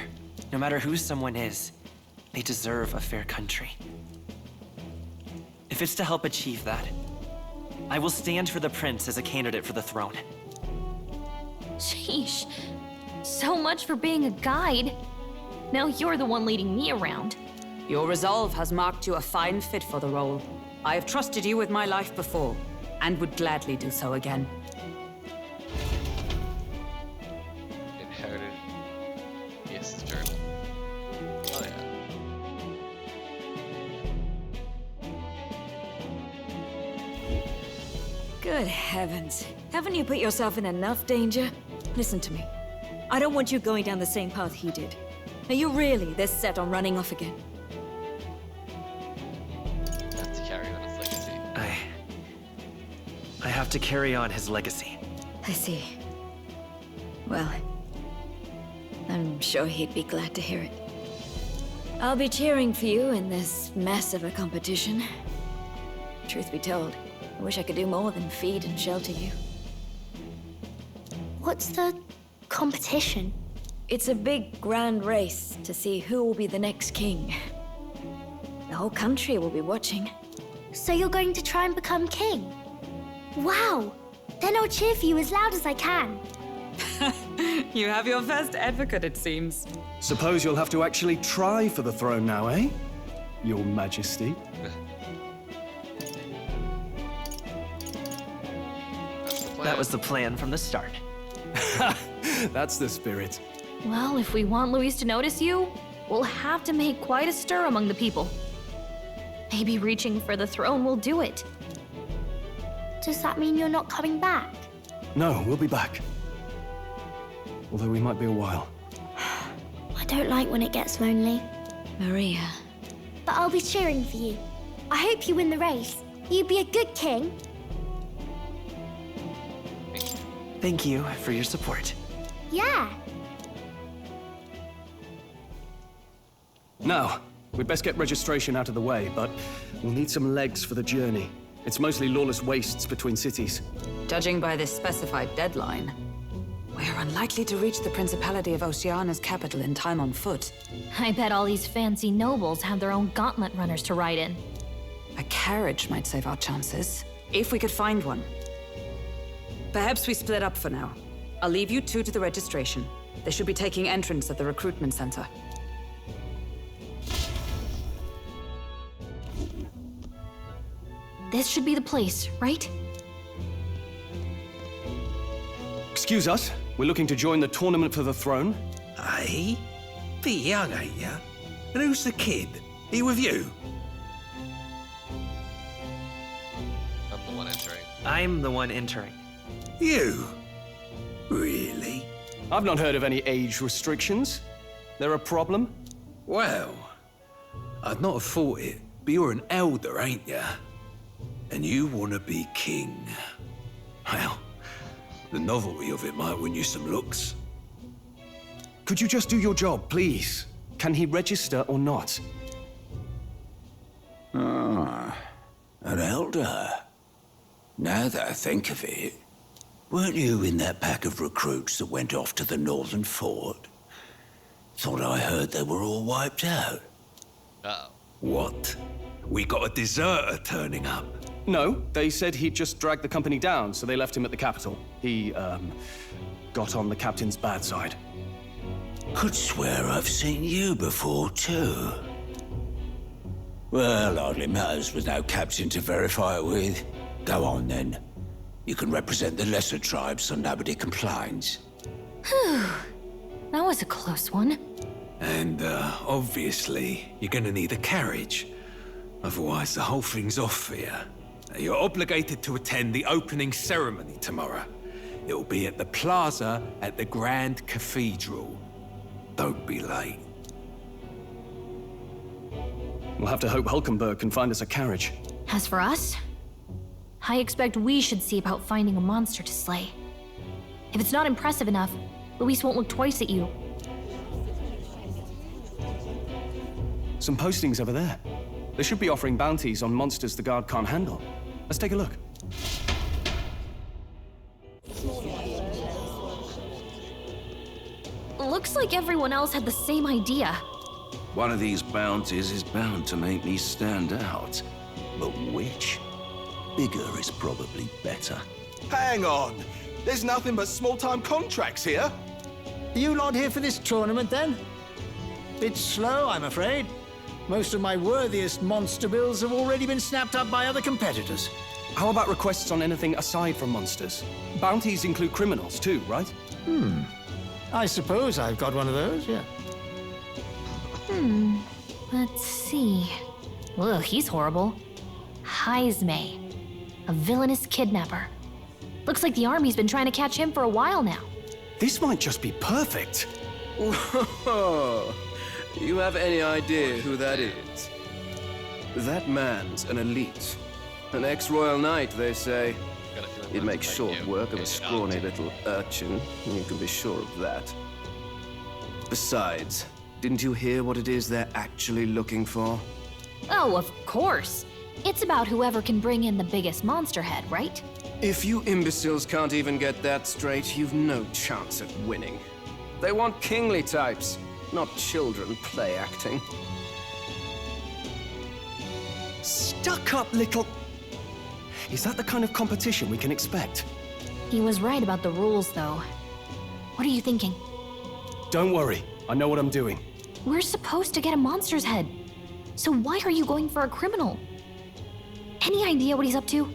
No matter who someone is, they deserve a fair country. If it's to help achieve that, I will stand for the prince as a candidate for the throne. Sheesh. So much for being a guide. Now you're the one leading me around. Your resolve has marked you a fine fit for the role. I have trusted you with my life before, and would gladly do so again. Inherited Yes' journal. Oh yeah. Good heavens. Haven't you put yourself in enough danger? Listen to me. I don't want you going down the same path he did. Are you really this set on running off again? Have to carry on his legacy. I have to carry on his legacy. I see. Well, I'm sure he'd be glad to hear it. I'll be cheering for you in this mess of a competition. Truth be told, I wish I could do more than feed and shelter you. What's the competition? It's a big, grand race to see who will be the next king. The whole country will be watching. So you're going to try and become king? Wow! Then I'll cheer for you as loud as I can. You have your first advocate, it seems. Suppose you'll have to actually try for the throne now, eh? Your Majesty. That was the plan from the start. That's the spirit. Well, if we want Luis to notice you, we'll have to make quite a stir among the people. Maybe reaching for the throne will do it. Does that mean you're not coming back? No, we'll be back. Although we might be a while. I don't like when it gets lonely. Maria. But I'll be cheering for you. I hope you win the race. You'd be a good king. Thank you for your support. Yeah. Now, we'd best get registration out of the way, but we'll need some legs for the journey. It's mostly lawless wastes between cities. Judging by this specified deadline, we're unlikely to reach the Principality of Oceana's capital in time on foot. I bet all these fancy nobles have their own gauntlet runners to ride in. A carriage might save our chances, if we could find one. Perhaps we split up for now. I'll leave you two to the registration. They should be taking entrance at the recruitment center. This should be the place, right? Excuse us, we're looking to join the tournament for the throne. Aye? Bit young, ain't ya? And who's the kid? He with you? I'm the one entering. I'm the one entering. You? Really? I've not heard of any age restrictions. There a problem? Well, I'd not have thought it, but you're an elder, ain't ya? And you want to be king. Well, the novelty of it might win you some looks. Could you just do your job, please? Can he register or not? Ah, an elder. Now that I think of it, weren't you in that pack of recruits that went off to the northern fort? Thought I heard they were all wiped out. Uh-oh. What? We got a deserter turning up. No, they said he'd just dragged the company down, so they left him at the capital. He, got on the captain's bad side. Could swear I've seen you before, too. Well, hardly matters with no captain to verify it with. Go on, then. You can represent the lesser tribes so nobody complains. Whew. That was a close one. And, obviously, you're gonna need a carriage. Otherwise, the whole thing's off for you. You're obligated to attend the opening ceremony tomorrow. It'll be at the plaza at the Grand Cathedral. Don't be late. We'll have to hope Hulkenberg can find us a carriage. As for us, I expect we should see about finding a monster to slay. If it's not impressive enough, Luis won't look twice at you. Some postings over there. They should be offering bounties on monsters the guard can't handle. Let's take a look. Looks like everyone else had the same idea. One of these bounties is bound to make me stand out. But which? Bigger is probably better. Hang on! There's nothing but small-time contracts here. Are you not here for this tournament, then? Bit slow, I'm afraid. Most of my worthiest monster bills have already been snapped up by other competitors. How about requests on anything aside from monsters? Bounties include criminals too, right? I suppose I've got one of those, yeah. Let's see. Ugh, he's horrible. Heisme, a villainous kidnapper. Looks like the army's been trying to catch him for a while now. This might just be perfect. Whoa. You have any idea who that is? That man's an elite. An ex-royal knight, they say. He'd make short work of a scrawny little urchin, you can be sure of that. Besides, didn't you hear what it is they're actually looking for? Oh, of course. It's about whoever can bring in the biggest monster head, right? If you imbeciles can't even get that straight, you've no chance at winning. They want kingly types, not children play acting. Stuck-up little... Is that the kind of competition we can expect? He was right about the rules, though. What are you thinking? Don't worry, I know what I'm doing. We're supposed to get a monster's head. So why are you going for a criminal? Any idea what he's up to? You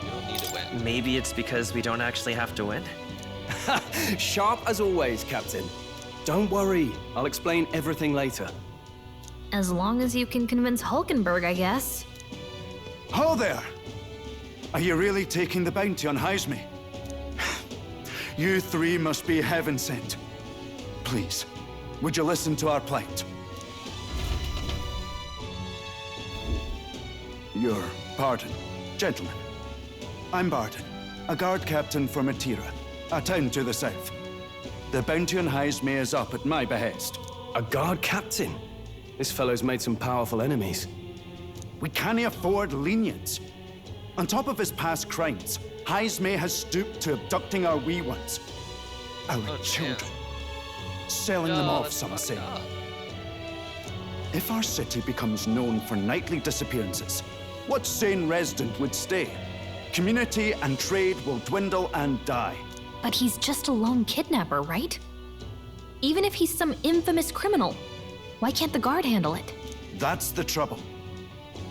don't need to win. Maybe it's because we don't actually have to win? Sharp as always, Captain. Don't worry, I'll explain everything later. As long as you can convince Hulkenberg, I guess. Ho there! Are you really taking the bounty on Heisme? You three must be heaven sent. Please, would you listen to our plight? Your pardon, gentlemen. I'm Barton, a guard captain for Matira, a town to the south. The bounty on Heisme is up at my behest. A guard captain? This fellow's made some powerful enemies. We can't afford lenience. On top of his past crimes, Heisme has stooped to abducting our wee ones. Our children. Selling them off, some say. If our city becomes known for nightly disappearances, what sane resident would stay? Community and trade will dwindle and die. But he's just a lone kidnapper, right? Even if he's some infamous criminal, why can't the guard handle it? That's the trouble.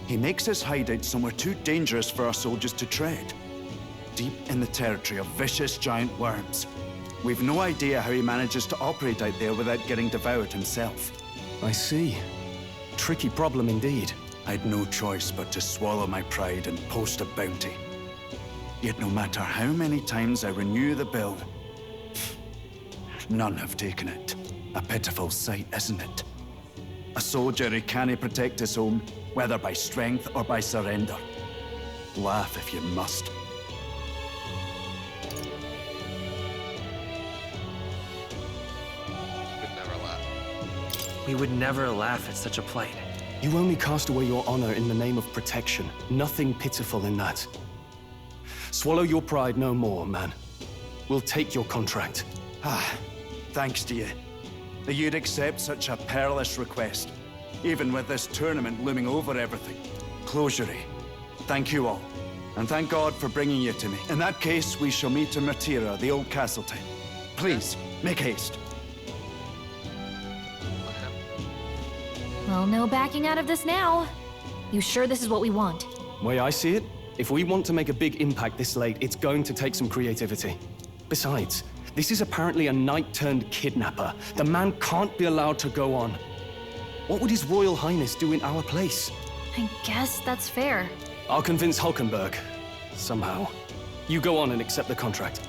He makes his hideout somewhere too dangerous for our soldiers to tread. Deep in the territory of vicious giant worms. We've no idea how he manages to operate out there without getting devoured himself. I see. Tricky problem indeed. I'd no choice but to swallow my pride and post a bounty. Yet no matter how many times I renew the bill, none have taken it. A pitiful sight, isn't it? A soldier who can't protect his home, whether by strength or by surrender. Laugh if you must. We would never laugh at such a plight. You only cast away your honor in the name of protection. Nothing pitiful in that. Swallow your pride no more, man. We'll take your contract. Thanks to you. That you'd accept such a perilous request, even with this tournament looming over everything. Closure. Thank you all, and thank God for bringing you to me. In that case, we shall meet in Matira, the old castle town. Please, make haste. Well, no backing out of this now. You sure this is what we want? Way I see it, if we want to make a big impact this late, it's going to take some creativity. Besides, this is apparently a knight-turned-kidnapper. The man can't be allowed to go on. What would His Royal Highness do in our place? I guess that's fair. I'll convince Hulkenberg. Somehow. You go on and accept the contract.